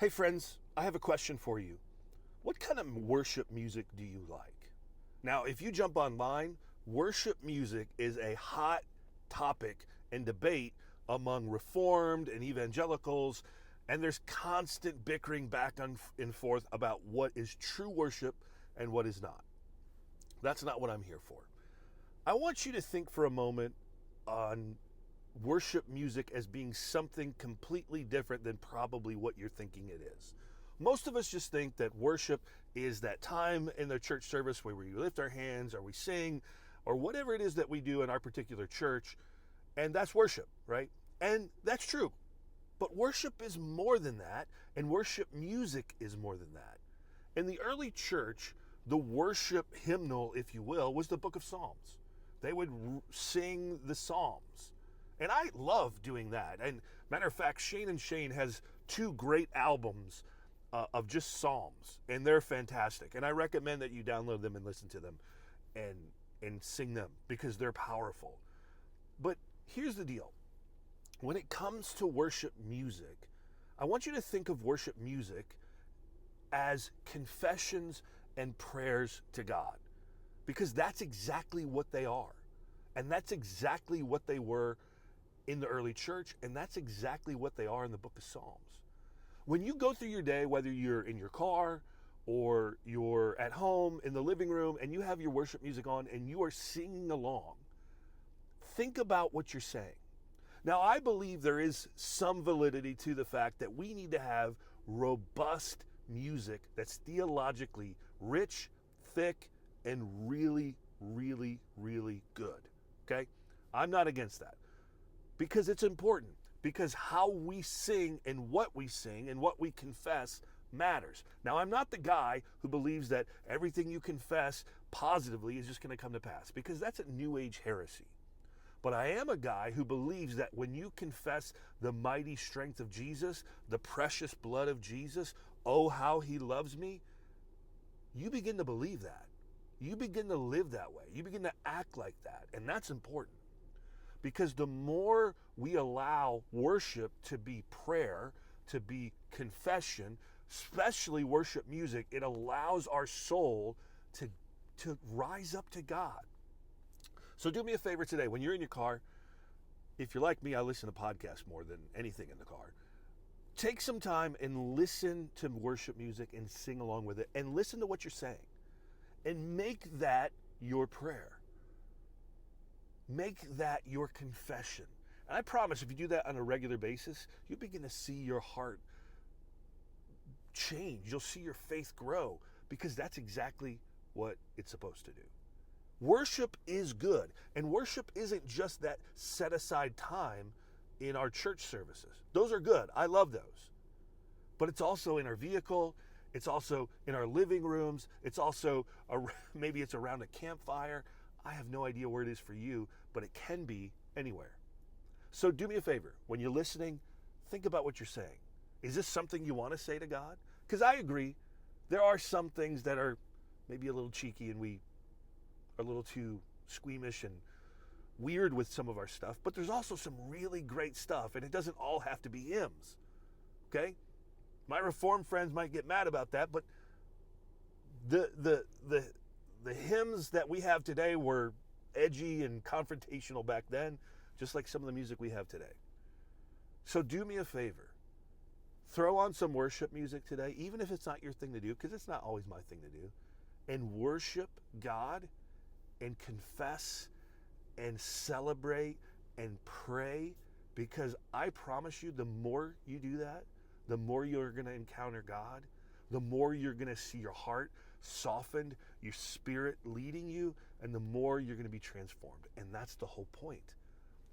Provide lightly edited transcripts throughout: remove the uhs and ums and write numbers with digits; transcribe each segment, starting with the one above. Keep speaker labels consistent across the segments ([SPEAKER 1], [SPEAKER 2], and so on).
[SPEAKER 1] Hey friends, I have a question for you. What kind of worship music do you like? Now, if you jump online, worship music is a hot topic and debate among reformed and evangelicals, and there's constant bickering back and forth about what is true worship and what is not. That's not what I'm here for. I want you to think for a moment on worship music as being something completely different than probably what you're thinking it is. Most of us just think that worship is that time in the church service where we lift our hands or we sing or whatever it is that we do in our particular church, and that's worship, right? And that's true. But worship is more than that, and worship music is more than that. In the early church, the worship hymnal, if you will, was the book of Psalms. They would sing the Psalms. And I love doing that. And matter of fact, Shane and Shane has two great albums of just Psalms, and they're fantastic. And I recommend that you download them and listen to them and sing them because they're powerful. But here's the deal. When it comes to worship music, I want you to think of worship music as confessions and prayers to God, because that's exactly what they are. And that's exactly what they were in the early church, and that's exactly what they are in the book of Psalms. When you go through your day, whether you're in your car or you're at home in the living room and you have your worship music on and you are singing along, think about what you're saying. Now, I believe there is some validity to the fact that we need to have robust music that's theologically rich, thick, and really, really, really good. Okay? I'm not against that because it's important, because how we sing and what we confess matters. Now, I'm not the guy who believes that everything you confess positively is just going to come to pass, because that's a New Age heresy. But I am a guy who believes that when you confess the mighty strength of Jesus, the precious blood of Jesus, oh, how he loves me, you begin to believe that. You begin to live that way. You begin to act like that. And that's important, because the more we allow worship to be prayer, to be confession, especially worship music, it allows our soul to rise up to God. So do me a favor today. When you're in your car, if you're like me, I listen to podcasts more than anything in the car. Take some time and listen to worship music and sing along with it, and listen to what you're saying. And make that your prayer. Make that your confession. And I promise, if you do that on a regular basis, you'll begin to see your heart change. You'll see your faith grow, because that's exactly what it's supposed to do. Worship is good, and worship isn't just that set aside time in our church services. Those are good. I love those. But it's also in our vehicle. It's also in our living rooms. It's also, maybe it's around a campfire. I have no idea where it is for you, but it can be anywhere. So do me a favor. When you're listening, think about what you're saying. Is this something you want to say to God? Because I agree, there are some things that are maybe a little cheeky, and we are a little too squeamish and weird with some of our stuff, but there's also some really great stuff, and it doesn't all have to be hymns. Okay? My Reformed friends might get mad about that, but the hymns that we have today were edgy and confrontational back then, just like some of the music we have today. So do me a favor. Throw on some worship music today, even if it's not your thing to do, because it's not always my thing to do, and worship God and confess and celebrate and pray, because I promise you, the more you do that, the more you're going to encounter God, the more you're going to see your heart softened, your spirit leading you, and the more you're going to be transformed. And that's the whole point.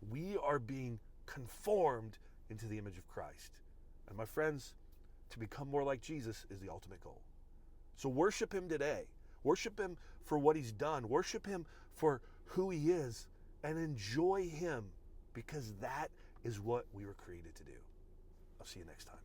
[SPEAKER 1] We are being conformed into the image of Christ. And my friends, to become more like Jesus is the ultimate goal. So worship him today. Worship him for what he's done. Worship him for who he is, and enjoy him, because that is what we were created to do. I'll see you next time.